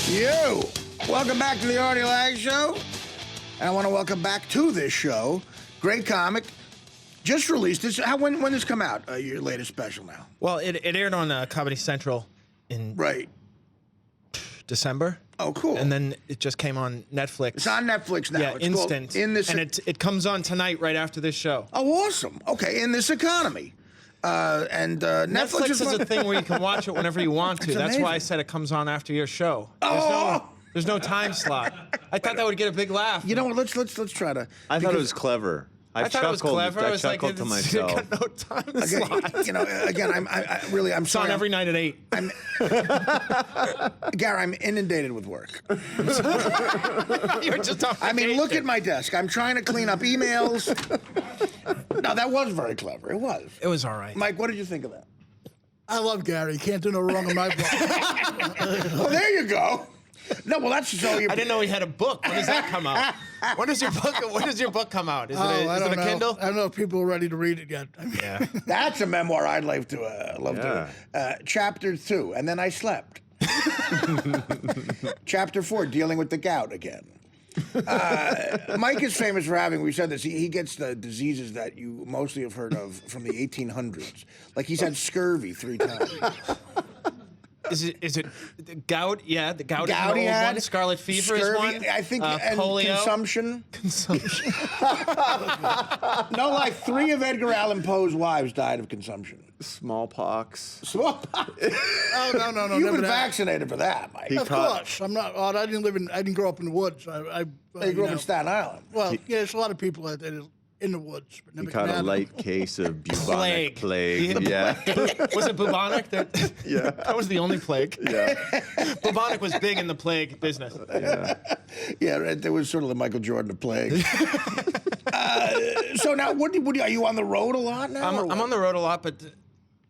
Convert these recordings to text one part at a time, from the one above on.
You. Welcome back to the Artie Lange Show. And I want to welcome back to this show, great comic, just released this. When does this come out, your latest special now? Well, it aired on Comedy Central in December. Oh, cool. And then it just came on Netflix. It's on Netflix now. Yeah, it's instant. In this, and it comes on tonight right after this show. Oh, awesome. Okay, in this economy. Netflix is a thing where you can watch it whenever you want to. That's why I said it comes on after your show. There's no time slot. I thought that would get a big laugh. You know what? Let's try to. I thought it was clever. I thought it was clever. I chuckled to myself. Got no time slot. You know, again, I'm sorry. It's on every night at 8. Gary, I'm inundated with work. You're just on vacation. I mean, look at my desk. I'm trying to clean up emails. No, that was very clever. It was. It was all right. Mike, what did you think of that? I love Gary. Can't do no wrong in my book. Oh, there you go. No, well, that's so. I didn't know he had a book. When does that come out? When does your book come out? Is it a Kindle? I don't know if people are ready to read it yet. Yeah. That's a memoir I'd love to. Chapter 2, and then I slept. Chapter 4, dealing with the gout again. Mike is famous for having, we said this, he gets the diseases that you mostly have heard of from the 1800s. Like he's had scurvy 3 times. Is it the gout? Yeah, the gout Gouty is an old had one. Scarlet fever scurvy, is one. I think, and polio. consumption. Consumption. No, like 3 of Edgar Allan Poe's wives died of consumption. Smallpox. Smallpox. Oh, no. You've never been that. vaccinated for that, Mike. Of course. I'm not. I didn't grow up in the woods. I You grew up in Staten Island. Well, yeah, there's a lot of people that are in the woods. But He never caught a had light case of bubonic Plague. plague. Yeah. Was it bubonic? Yeah. That was the only plague. Yeah. Bubonic was big in the plague business. Yeah. Yeah, there was sort of the Michael Jordan of plague. So now, are you on the road a lot now? I'm on the road a lot, but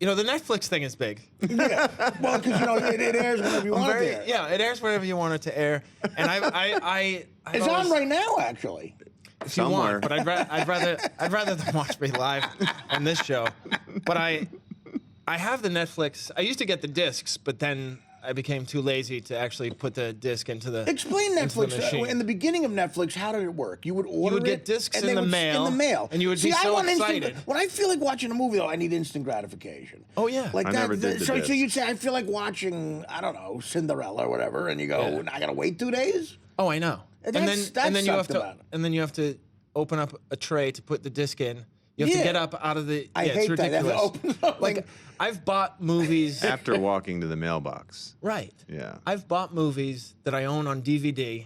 you know the Netflix thing is big. Yeah, well, because you know it airs whenever you want it to air. Yeah, it airs whenever you want it to air, and It's on right now, actually. If you want, but I'd rather than watch me live on this show. But I have the Netflix. I used to get the discs, but then I became too lazy to actually put the disc into the. Explain Netflix. machine. In the beginning of Netflix, how did it work? You would order You would get discs and in they the would- mail. In the mail. And you would be I so want excited. When I feel like watching a movie, though, I need instant gratification. Oh, yeah. Like I that. never did the so disc. you'd say, I feel like watching, I don't know, Cinderella or whatever, and you go, I gotta wait 2 days. Oh, I know. And then you have to open up a tray to put the disc in. You have to get up out of the. I it's hate that. ridiculous. They have to open up. Like I've bought movies. After walking to the mailbox. Right. Yeah. I've bought movies that I own on DVD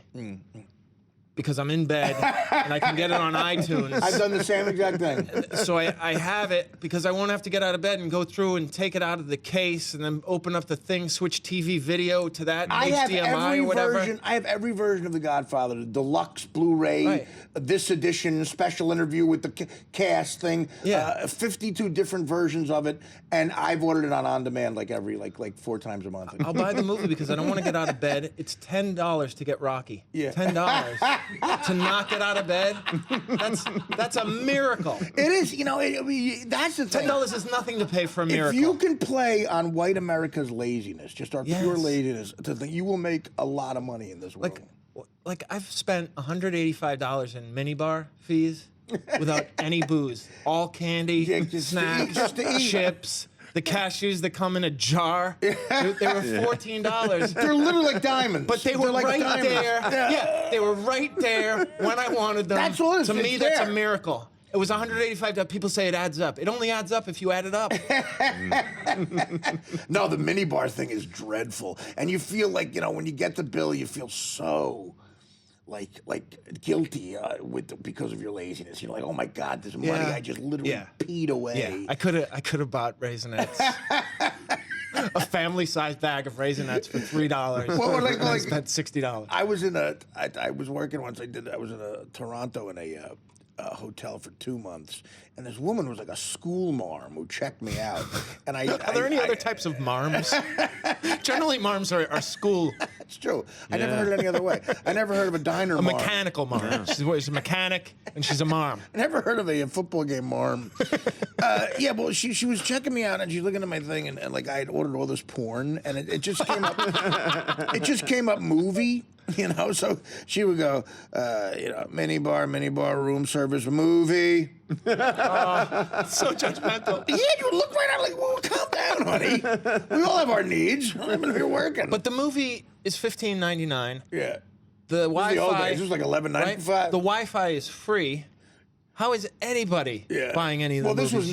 because I'm in bed and I can get it on iTunes. I've done the same exact thing. So I have it because I won't have to get out of bed and go through and take it out of the case and then open up the thing, switch TV video to that HDMI or whatever. I have every version of The Godfather, the deluxe Blu-ray, this edition, special interview with the cast thing, 52 different versions of it, and I've ordered it on demand like 4 times a month. I'll buy the movie because I don't want to get out of bed. It's $10 to get Rocky. Yeah. $10 to not get out of bed. That's a miracle. It is, you know, that's the thing. $10 is nothing to pay for a miracle. If you can play on white America's laziness, just our pure Yes. laziness, you will make a lot of money in this world. Like I've spent $185 in minibar fees without any booze. All candy, snacks, just to eat. chips. The cashews that come in a jar, they were $14. They're literally like diamonds. But they were like right diamonds. there. Yeah, they were right there when I wanted them. That's all it is. To me, It's that's there. a miracle. It was $185. People say it adds up. It only adds up if you add it up. No, the minibar thing is dreadful. And you feel like, you know, when you get the bill, you feel so like guilty because of your laziness. You're like, oh my God, this money I just literally peed away. Yeah, I could have bought Raisinets. A family-sized bag of Raisinets for $3. Well, I spent $60. I was working once. I was in Toronto in a a hotel for 2 months, and this woman was like a school marm who checked me out. And Are there any other types of marms? Generally, marms are school. It's true. I never heard it any other way. I never heard of a diner A marm. mechanical marm. She's a mechanic, and she's a marm. I never heard of a football game marm. Yeah, well, she was checking me out, and she's looking at my thing, and like I had ordered all this porn, and it just came up. It just came up movie. You know, so she would go, minibar, room service, movie. So judgmental. Yeah, you would look right at it like, well, calm down, honey. We all have our needs. I'm here working. But the movie is $15.99. yeah, The the old days, Wi-Fi, this was like $11.95. right? The Wi-Fi is free. How is anybody buying any of the well, movies? this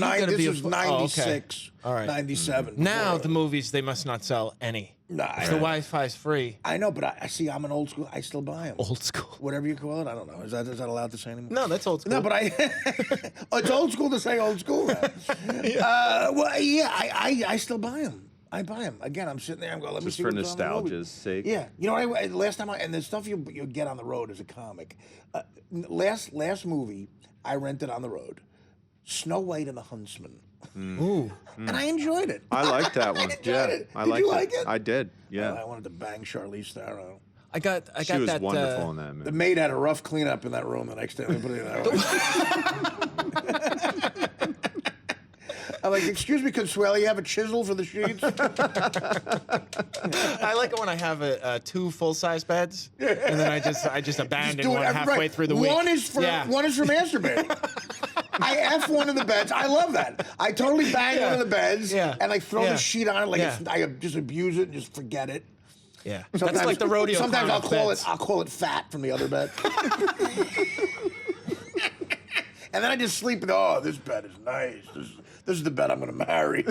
was 96, All right. 97. Now the movies, they must not sell any. Nah, If the Wi-Fi is free. I know, but I see. I'm an old school. I still buy them. Old school. Whatever you call it, I don't know. Is that allowed to say anymore? No, that's old school. No, but it's old school to say old school. Well, yeah, I still buy them. I buy them. Again, I'm sitting there. I'm going, let me Just see for what's on the movie. nostalgia's sake. Yeah, you know what? Last time and the stuff you get on the road as a comic. Last movie I rented on the road, Snow White and the Huntsman. Ooh. And I enjoyed it. I liked that one. I enjoyed Yeah, it. I Did liked you like it? I did. Yeah. I wanted to bang Charlize Theron. I got She was that. wonderful in that The movie. maid had a rough cleanup in that room the next day. Let me put it that way. I'm like, excuse me, Consuelo, you have a chisel for the sheets? I like it when I have two full-size beds, and then I just abandon one halfway through the week. One is for masturbating. I F one of the beds. I love that. I totally bang one of the beds and like throw the sheet on it like I just abuse it and just forget it. Yeah, Sometimes, that's like the rodeo. Sometimes clown beds. I'll call it fat from the other bed. And then I just sleep and this bed is nice. This is the bed I'm going to marry.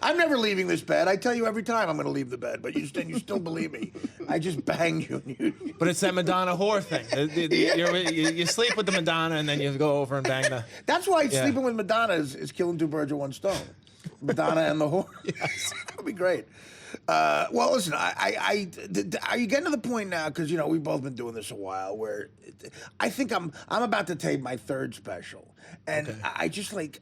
I'm never leaving this bed. I tell you every time I'm going to leave the bed, but you still believe me. I just banged you. But it's that Madonna whore thing. You sleep with the Madonna, and then you go over and bang the. That's why sleeping with Madonna is killing two birds with one stone. Madonna and the whore. Yes. That would be great. Well, listen, are you getting to the point now? Because we've both been doing this a while. Where I think I'm about to tape my third special, and I just like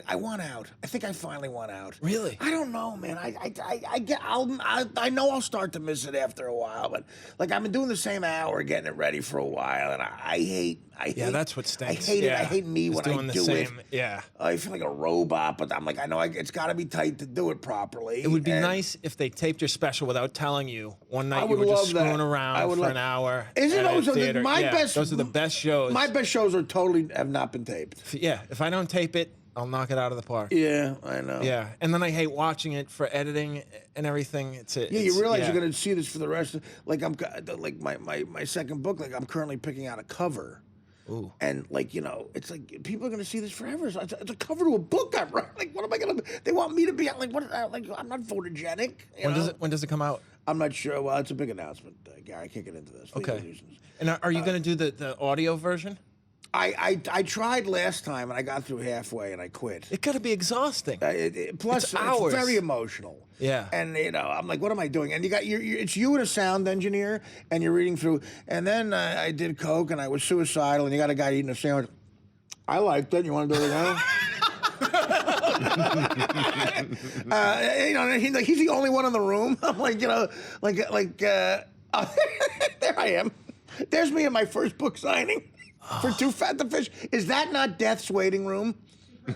I want out. I think I finally want out. Really? I don't know, man. I know I'll start to miss it after a while, but like I've been doing the same hour, getting it ready for a while, and I hate. Yeah, that's what stinks. I hate it. I hate me when I do it. Yeah. I feel like a robot, but I'm like, I know it's got to be tight to do it properly. It would be nice if they taped your special without telling you. One night I you would were just love that. screwing around for an hour. Isn't at a those theater. Those are the best shows. My best shows have not been taped. Yeah, if I don't tape it, I'll knock it out of the park. Yeah, I know. Yeah, and then I hate watching it for editing and everything. You realize you're going to see this for the rest of my second book. Like I'm currently picking out a cover. Ooh. And it's like people are going to see this forever. It's a cover to a book I'm writing. Like, what am I going to? They want me to be like what? Like I'm not photogenic. When does it come out? I'm not sure. Well, it's a big announcement, Gary. I can't get into this. Okay. And are you going to do the audio version? I tried last time and I got through halfway and I quit. It got to be exhausting. Plus, it's hours. Very emotional. Yeah. And I'm like, what am I doing? And it's you and a sound engineer, and you're reading through. And then I did coke and I was suicidal, and you got a guy eating a sandwich. I liked it. You want to do it again? He's the only one in the room. I'm like, there I am. There's me in my first book signing. For Too Fat to Fish. Is that not Death's waiting room?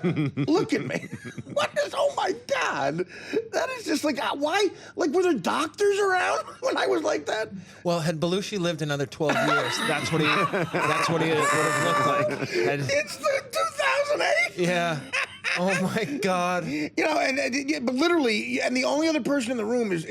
Look at me. What is, oh my God. That is just like, why? Like, were there doctors around when I was like that? Well, had Belushi lived another 12 years, that's what he would have looked like. It's 2008. Yeah. Oh my God. But literally, and the only other person in the room is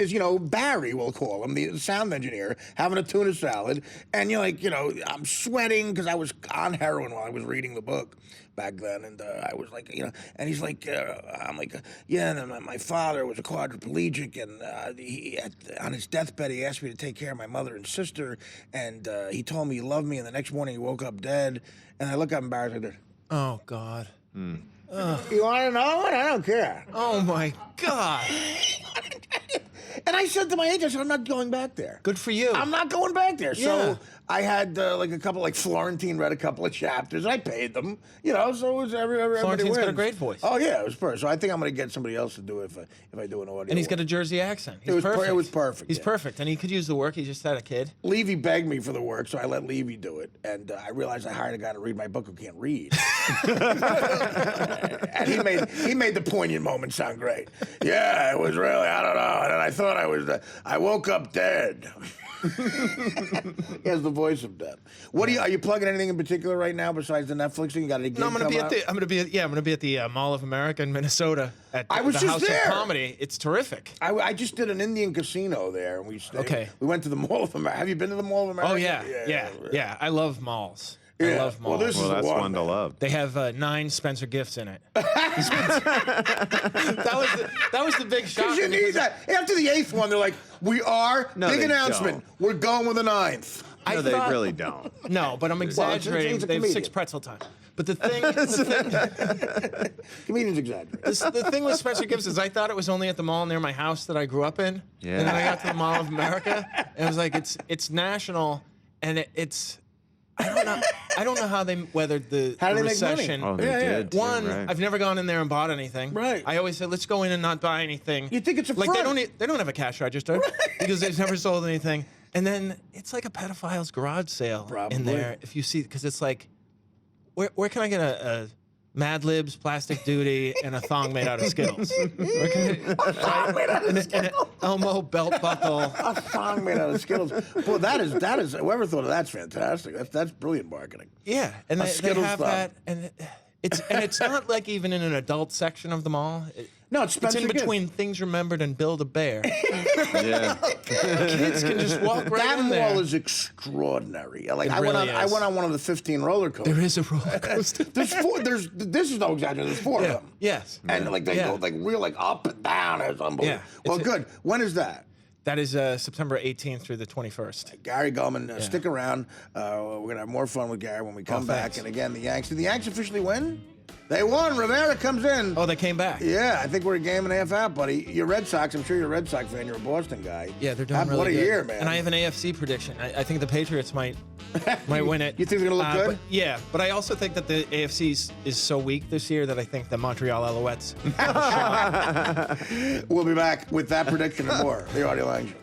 Barry, we'll call him, the sound engineer, having a tuna salad. And you're like, I'm sweating because I was on heroin while I was reading the book back then. And I was like, and he's like, I'm like, yeah, and then my father was a quadriplegic. And on his deathbed, he asked me to take care of my mother and sister. And he told me he loved me. And the next morning he woke up dead. And I look up embarrassed like this. Oh, God. You want to know it? I don't care. Oh my God. And I said to my agent, I said, I'm not going back there. Good for you. I'm not going back there. Yeah. So I had like a couple, like Florentine read a couple of chapters. I paid them, you know. So it was everybody Florentine's got a wins. great voice. Oh yeah, it was perfect. So I think I'm going to get somebody else to do it if I do an audio. And he's got a work. Jersey accent. He's It was perfect. it was perfect. He's yeah. perfect, and he could use the work. He just had a kid. Levy begged me for the work, so I let Levy do it. And I realized I hired a guy to read my book who can't read. And he made the poignant moment sound great. Yeah, it was really, I don't know. And I thought I woke up dead. He has the voice of death. Are you plugging anything in particular right now besides the Netflix thing? You got any gigs No, I'm gonna coming be up? I'm gonna be at the Mall of America in Minnesota at I was the just House there. of Comedy. It's terrific. I just did an Indian casino there, and we stayed. Okay. We went to the Mall of America. Have you been to the Mall of America? Oh yeah. I love malls. I Yeah. love Well, malls. this is Well, that's the one to love. They have 9 Spencer gifts in it. that was the big shock. Because you need that. After the 8th one, they're like, big they announcement. don't. We're going with the 9th. No, they really don't. No, but I'm exaggerating. he's a They have 6 comedian. pretzel time. But the thing, Comedians exaggerate. the thing with Spencer Gifts is I thought it was only at the mall near my house that I grew up in. Yeah. And then I got to the Mall of America, and it was like it's national, and it's I don't know how they weathered the How do they make money? recession. Oh, they Yeah, yeah. did. too, One, right. I've never gone in there and bought anything. Right. I always said, let's go in and not buy anything. You think it's a like front. they don't have a cash register because they've never sold anything. And then it's like a pedophile's garage sale Probably. in there. If you see, because it's like, where can I get a Mad Libs, Plastic Duty, and a thong made out of Skittles? Where can I, and an Elmo belt buckle. A song made out of Skittles. Boy, that is. Whoever thought of that's fantastic. That's brilliant marketing. Yeah, and they Skittles have thong. that, and it's not like even in an adult section of the mall. No, it's It's Spencer in Gift. between Things Remembered and Build a Bear. Yeah. Kids can just walk right That in mall there. is extraordinary. Like It I went really on. I is. went on one of the 15 roller coasters. There is a roller coaster. There's 4. This is no exaggeration. There's 4 of Yeah. them. Yes. And like they Yeah. go like real like up and down. It's unbelievable. Yeah. Well, It's a- good. When is that? That is September 18th through the 21st. Gary Gulman, stick around. We're gonna have more fun with Gary when we come back. thanks. And again, the Yanks. Did the Yanks officially win? They won. Rivera comes in. Oh, they came back. Yeah, I think we're a game and a half out, buddy. You're Red Sox. I'm sure you're a Red Sox fan. You're a Boston guy. Yeah, they're doing really What a good. year, man. And I have an AFC prediction. I think the Patriots might win it. You think they're gonna look good? But, yeah, but I also think that the AFC is so weak this year that I think the Montreal Alouettes have a shot. We'll be back with that prediction and more. The Artie Lange Show.